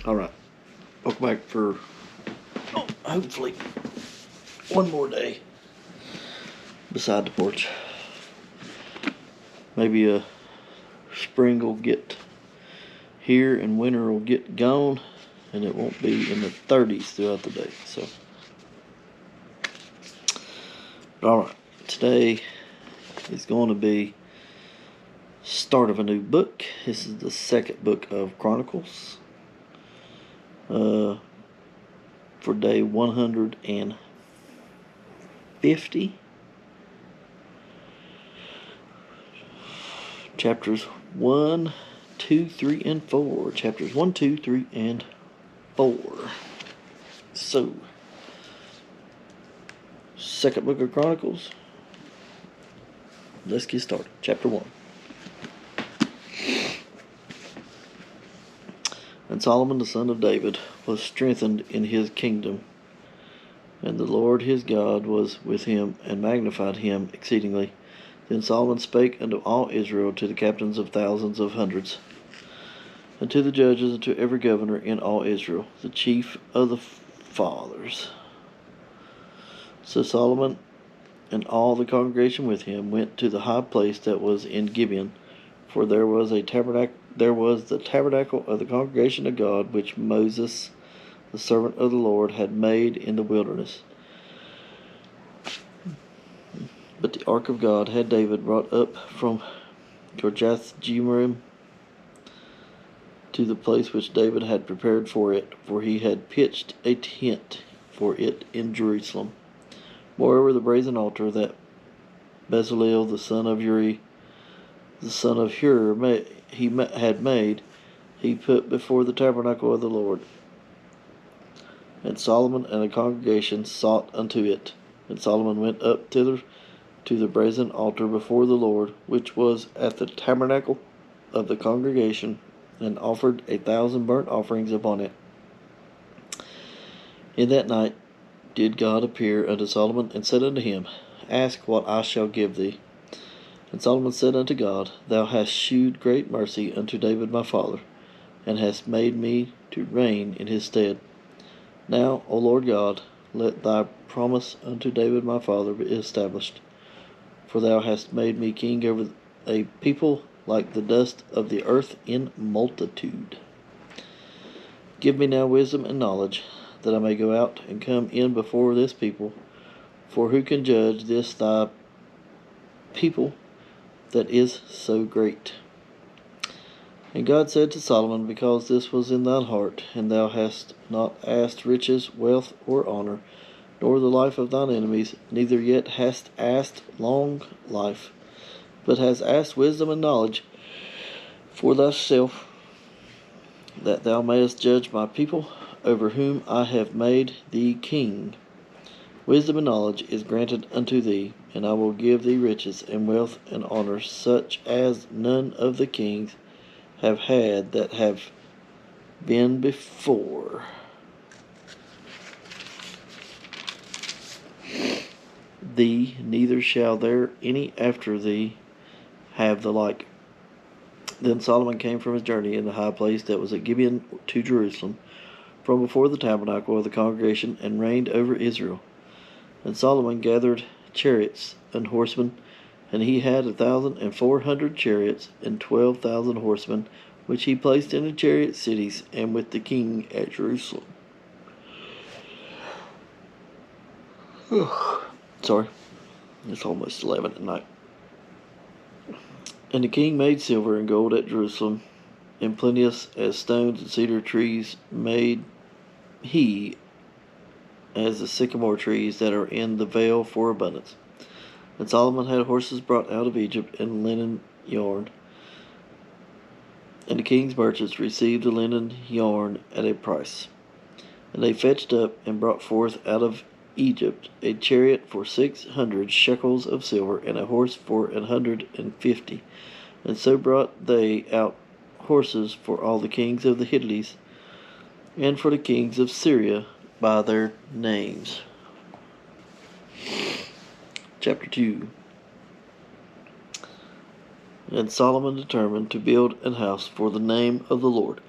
Alright, welcome back for hopefully one more day beside the porch. Maybe spring will get here and winter will get gone and it won't be in the 30s throughout the day. So, alright, today is going to be start of a new book. This is the second book of Chronicles. For day 150. Chapters 1, 2, 3, and 4. Chapters 1, 2, 3, and 4. So, second book of Chronicles. Let's get started. Chapter 1. And Solomon the son of David was strengthened in his kingdom, and the Lord his God was with him, and magnified him exceedingly. Then Solomon spake unto all Israel, to the captains of thousands of hundreds, and to the judges, and to every governor in all Israel, the chief of the fathers. So Solomon and all the congregation with him went to the high place that was in Gibeon, for there was the tabernacle of the congregation of God, which Moses, the servant of the Lord, had made in the wilderness. But the ark of God had David brought up from Kirjath-jearim to the place which David had prepared for it, for he had pitched a tent for it in Jerusalem. Moreover, the brazen altar that Bezaleel the son of Uri, the son of Hur, had made, he put before the tabernacle of the Lord. And Solomon and the congregation sought unto it. And Solomon went up thither to the brazen altar before the Lord, which was at the tabernacle of the congregation, and offered 1,000 burnt offerings upon it. In that night did God appear unto Solomon, and said unto him, Ask what I shall give thee. And Solomon said unto God, Thou hast shewed great mercy unto David my father, and hast made me to reign in his stead. Now, O Lord God, let thy promise unto David my father be established. For thou hast made me king over a people like the dust of the earth in multitude. Give me now wisdom and knowledge, that I may go out and come in before this people. For who can judge this thy people that is so great? And God said to Solomon, Because this was in thine heart, and thou hast not asked riches, wealth, or honor, nor the life of thine enemies, neither yet hast asked long life, but hast asked wisdom and knowledge for thyself, that thou mayest judge my people, over whom I have made thee king. Wisdom and knowledge is granted unto thee, and I will give thee riches and wealth and honor, such as none of the kings have had that have been before thee, neither shall there any after thee have the like. Then Solomon came from his journey in the high place that was at Gibeon to Jerusalem, from before the tabernacle of the congregation, and reigned over Israel. And Solomon gathered chariots and horsemen, and he had 1,400 chariots and 12,000 horsemen, which he placed in the chariot cities, and with the king at Jerusalem. Sorry, it's almost 11 at night. And the king made silver and gold at Jerusalem, and plenteous as stones and cedar trees made he, as the sycamore trees that are in the vale, for abundance. And Solomon had horses brought out of Egypt, and linen yarn. And the king's merchants received the linen yarn at a price. And they fetched up and brought forth out of Egypt a chariot for 600 shekels of silver, and a horse for 150. And so brought they out horses for all the kings of the Hittites, and for the kings of Syria by their names. Chapter 2. And Solomon determined to build an house for the name of the Lord,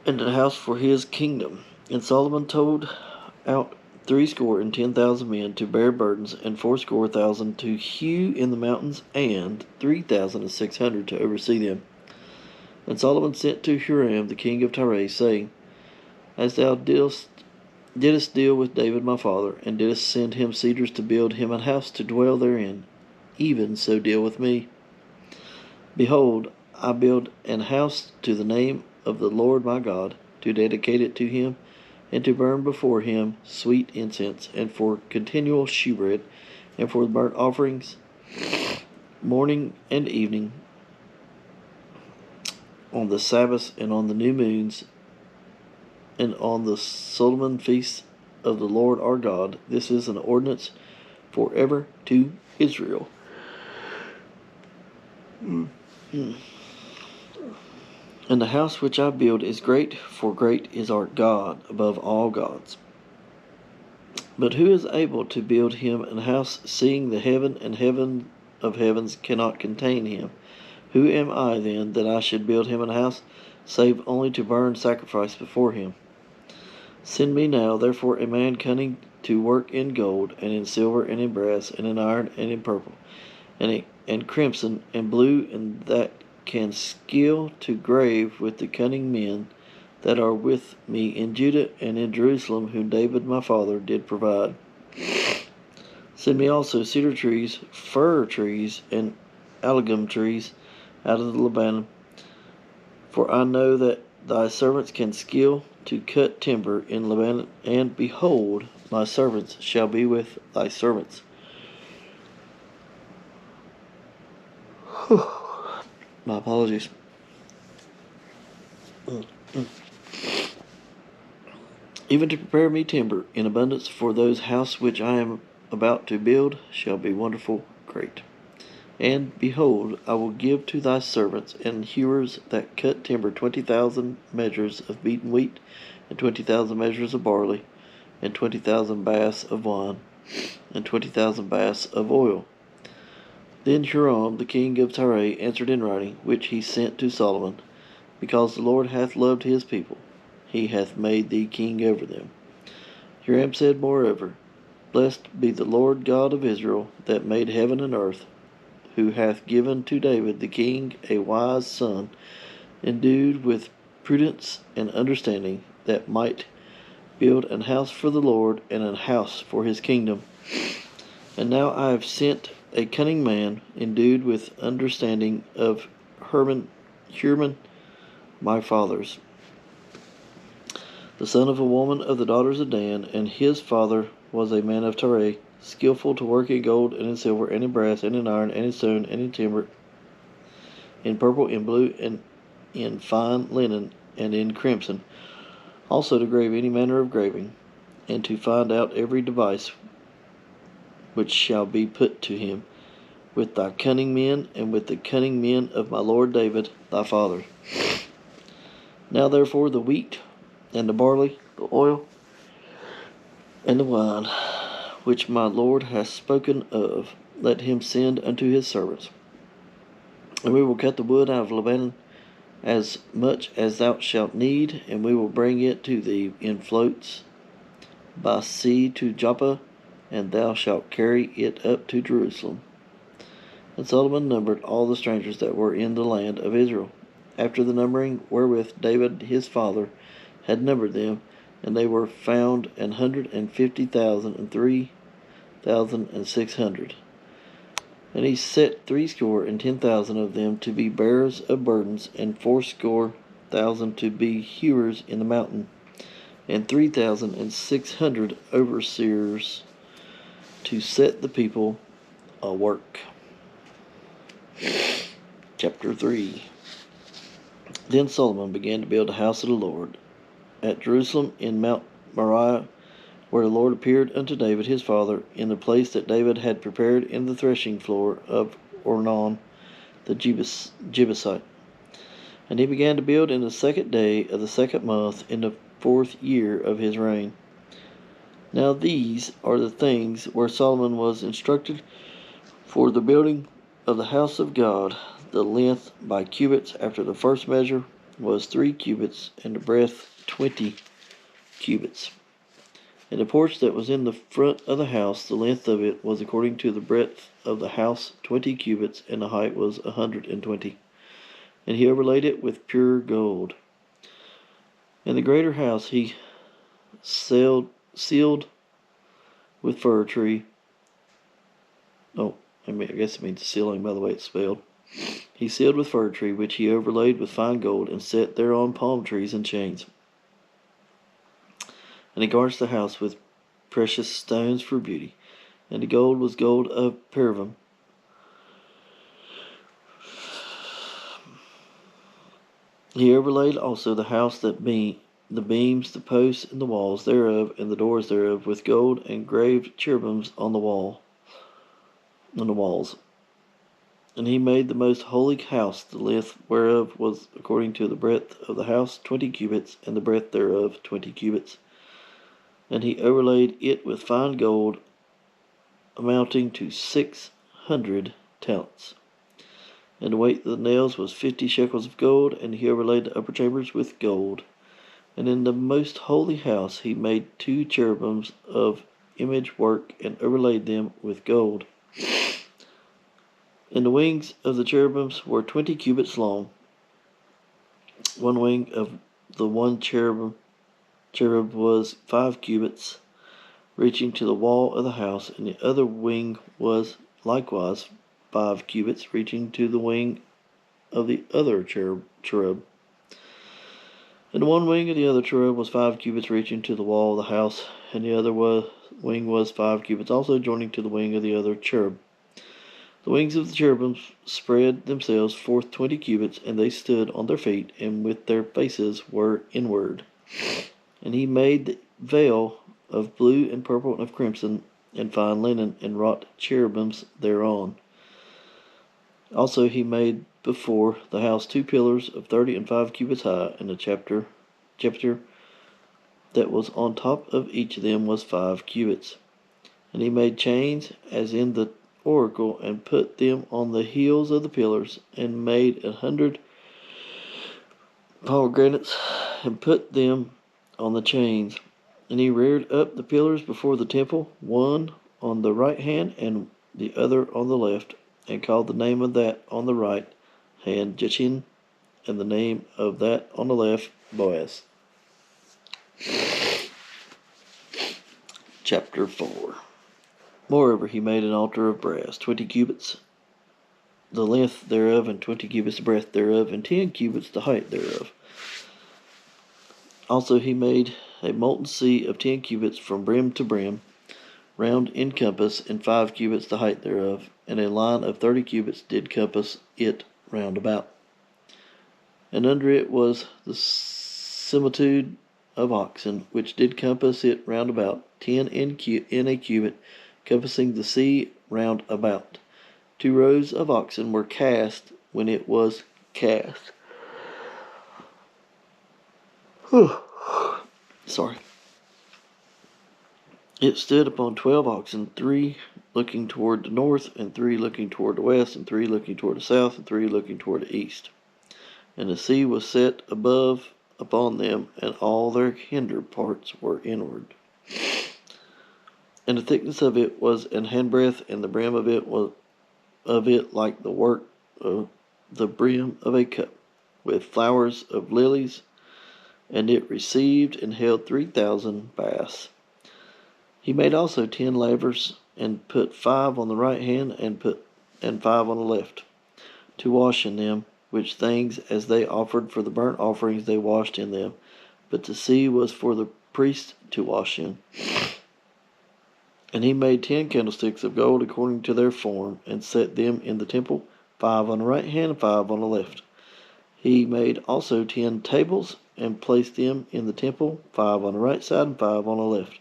and an house for his kingdom. And Solomon told out 70,000 men to bear burdens, and 80,000 to hew in the mountains, and 3,600 to oversee them. And Solomon sent to Huram the king of Tyre, saying, As thou didst deal with David my father, and didst send him cedars to build him a house to dwell therein, even so deal with me. Behold, I build an house to the name of the Lord my God, to dedicate it to him, and to burn before him sweet incense, and for continual shewbread, and for the burnt offerings, morning and evening, on the Sabbaths and on the new moons, and on the solemn feasts of the Lord our God. This is an ordinance forever to Israel. And the house which I build is great, for great is our God above all gods. But who is able to build him an house, seeing the heaven and heaven of heavens cannot contain him? Who am I then, that I should build him an house, save only to burn sacrifice before him? Send me now, therefore, a man cunning to work in gold, and in silver, and in brass, and in iron, and in purple, and crimson, and blue, and that can skill to grave with the cunning men that are with me in Judah and in Jerusalem, whom David my father did provide. Send me also cedar trees, fir trees, and algum trees out of the Lebanon, for I know that thy servants can skill to cut timber in Lebanon, and behold, my servants shall be with thy servants. My apologies. Even to prepare me timber in abundance for those house which I am about to build shall be wonderful great. And behold, I will give to thy servants and hewers that cut timber 20,000 measures of beaten wheat, and 20,000 measures of barley, and 20,000 baths of wine, and 20,000 baths of oil. Then Huram the king of Tyre answered in writing, which he sent to Solomon, Because the Lord hath loved his people, he hath made thee king over them. Huram said moreover, Blessed be the Lord God of Israel, that made heaven and earth, who hath given to David the king a wise son, endued with prudence and understanding, that might build an house for the Lord, and an house for his kingdom. And now I have sent a cunning man, endued with understanding of Hurman, my fathers, the son of a woman of the daughters of Dan, and his father was a man of Tyre, skillful to work in gold, and in silver, and in brass, and in iron, and in stone, and in timber, in purple, in blue, and in fine linen, and in crimson, also to grave any manner of graving, and to find out every device which shall be put to him, with thy cunning men, and with the cunning men of my lord David thy father. Now therefore the wheat, and the barley, the oil, and the wine, which my Lord hath spoken of, let him send unto his servants. And we will cut the wood out of Lebanon, as much as thou shalt need, and we will bring it to thee in floats by sea to Joppa, and thou shalt carry it up to Jerusalem. And Solomon numbered all the strangers that were in the land of Israel, after the numbering wherewith David his father had numbered them, and they were found 150,000 and 3,600. And he set 70,000 of them to be bearers of burdens, and 80,000 to be hewers in the mountain, and 3,600 overseers to set the people a work. Chapter 3. Then Solomon began to build a house of the Lord at Jerusalem in Mount Moriah, where the Lord appeared unto David his father, in the place that David had prepared in the threshing floor of Ornan the Jebusite. And he began to build in the 2nd day of the 2nd month, in the 4th year of his reign. Now these are the things where Solomon was instructed for the building of the house of God: the length by cubits after the first measure, was 3 cubits, and the breadth 20 cubits. And the porch that was in the front of the house, the length of it was according to the breadth of the house 20 cubits, and the height was 120. And he overlaid it with pure gold. And the greater house he sealed with fir tree. I guess it means sealing by the way it's spelled. He sealed with fir tree, which he overlaid with fine gold, and set thereon palm trees and chains. And he garnished the house with precious stones for beauty. And the gold was gold of Parvim. He overlaid also the house the beams, the posts, and the walls thereof, and the doors thereof, with gold, and graved cherubims on the walls. And he made the most holy house, the length whereof was according to the breadth of the house 20 cubits, and the breadth thereof 20 cubits. And he overlaid it with fine gold, amounting to 600 talents. And the weight of the nails was 50 shekels of gold, and he overlaid the upper chambers with gold. And in the most holy house he made 2 cherubims of image work, and overlaid them with gold. And the wings of the cherubims were 20 cubits long. One wing of the one cherub was 5 cubits, reaching to the wall of the house, and the other wing was likewise 5 cubits, reaching to the wing of the other cherub. And one wing of the other cherub was 5 cubits, reaching to the wall of the house, and the other wing was 5 cubits, also joining to the wing of the other cherub. The wings of the cherubims spread themselves forth 20 cubits, and they stood on their feet, and with their faces were inward. And he made the veil of blue and purple and of crimson and fine linen, and wrought cherubims thereon. Also he made before the house 2 pillars of 30 and 5 cubits high, and the chapter that was on top of each of them was 5 cubits. And he made chains as in the oracle, and put them on the heels of the pillars, and made 100 pomegranates, and put them on the chains. And he reared up the pillars before the temple, one on the right hand and the other on the left, and called the name of that on the right hand Jachin, and the name of that on the left Boaz. Chapter 4. Moreover, he made an altar of brass, 20 cubits the length thereof, and 20 cubits the breadth thereof, and 10 cubits the height thereof. Also he made a molten sea of 10 cubits from brim to brim, round in compass, and 5 cubits the height thereof, and a line of 30 cubits did compass it round about. And under it was the similitude of oxen, which did compass it round about, 10 in a cubit, compassing the sea round about. 2 rows of oxen were cast when it was cast. Sorry. It stood upon 12 oxen, 3 looking toward the north, and 3 looking toward the west, and 3 looking toward the south, and 3 looking toward the east. And the sea was set above upon them, and all their hinder parts were inward. And the thickness of it was an handbreadth, and the brim of it was like the work of the brim of a cup, with flowers of lilies, and it received and held 3,000 baths. He made also 10 lavers, and put 5 on the right hand, and 5 on the left, to wash in them, which things as they offered for the burnt offerings they washed in them. But the sea was for the priest to wash in. And he made 10 candlesticks of gold according to their form, and set them in the temple, 5 on the right hand, and 5 on the left. He made also 10 tables, and placed them in the temple, 5 on the right side, and 5 on the left.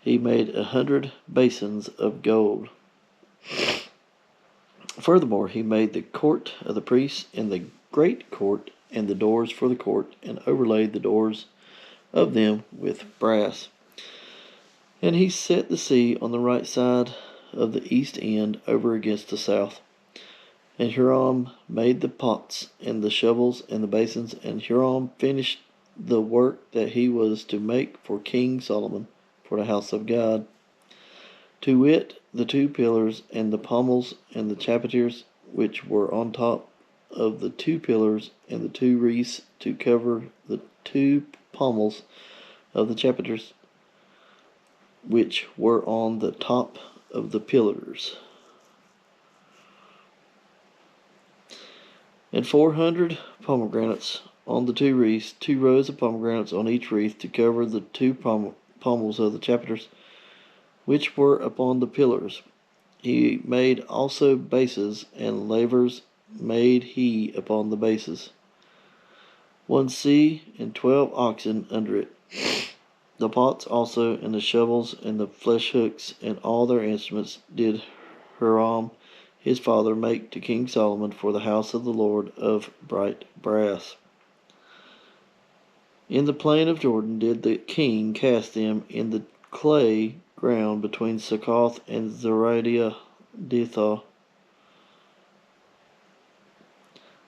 He made 100 basins of gold. Furthermore, he made the court of the priests, and the great court, and the doors for the court, and overlaid the doors of them with brass. And he set the sea on the right side of the east end, over against the south. And Huram made the pots and the shovels and the basins, and Huram finished the work that he was to make for King Solomon for the house of God, to wit, the two pillars and the pommels and the chapiters which were on top of the two pillars, and the two wreaths to cover the two pommels of the chapiters which were on the top of the pillars. And 400 pomegranates on the two wreaths, 2 rows of pomegranates on each wreath to cover the two pommels of the chapiters which were upon the pillars. He made also bases, and lavers made he upon the bases. 1 sea and 12 oxen under it. The pots also, and the shovels, and the flesh hooks, and all their instruments did Huram his father make to King Solomon for the house of the Lord of bright brass. In the plain of Jordan did the king cast them in the clay ground between Succoth and Zeradiah-Dithah.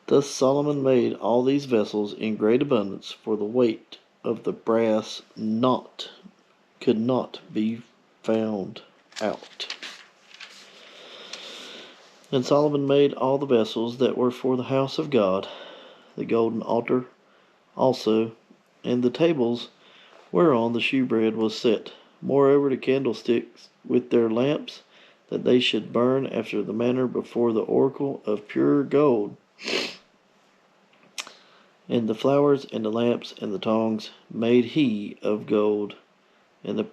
Thus Solomon made all these vessels in great abundance, for the weight of the brass could not be found out. And Solomon made all the vessels that were for the house of God, the golden altar also, and the tables whereon the shewbread was set. Moreover, the candlesticks with their lamps, that they should burn after the manner before the oracle of pure gold. And the flowers and the lamps and the tongs made he of gold, and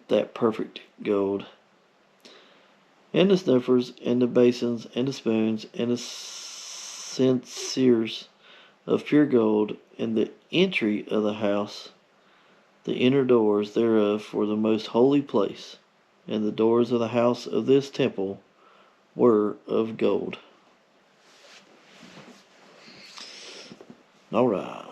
that perfect gold. And the snuffers, and the basins, and the spoons, and the censers of pure gold, and the entry of the house, the inner doors thereof for the most holy place, and the doors of the house of this temple were of gold. All right.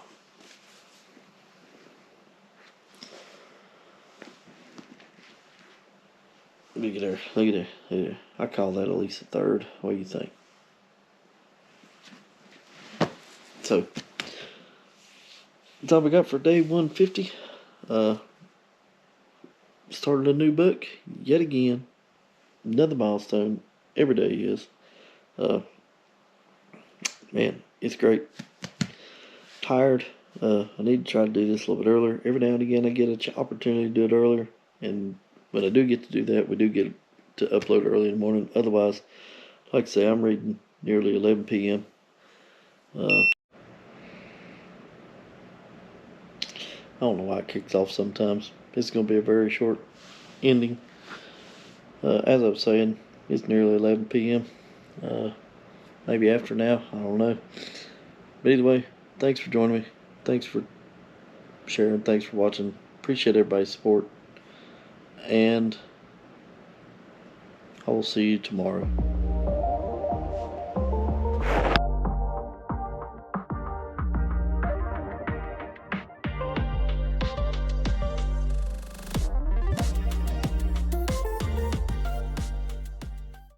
Look at there. Look at there. I call that at least a third. What do you think? So, that's all we got for day 150. Started a new book yet again. Another milestone. Every day is. Man, it's great. Tired. I need to try to do this a little bit earlier. Every now and again I get an opportunity to do it earlier. And when I do get to do that, we do get to upload early in the morning. Otherwise, like I say, I'm reading nearly 11 p.m. I don't know why it kicks off sometimes. It's going to be a very short ending. As I was saying, it's nearly 11 p.m. Maybe after now. I don't know. But either way, thanks for joining me. Thanks for sharing. Thanks for watching. Appreciate everybody's support. And I will see you tomorrow.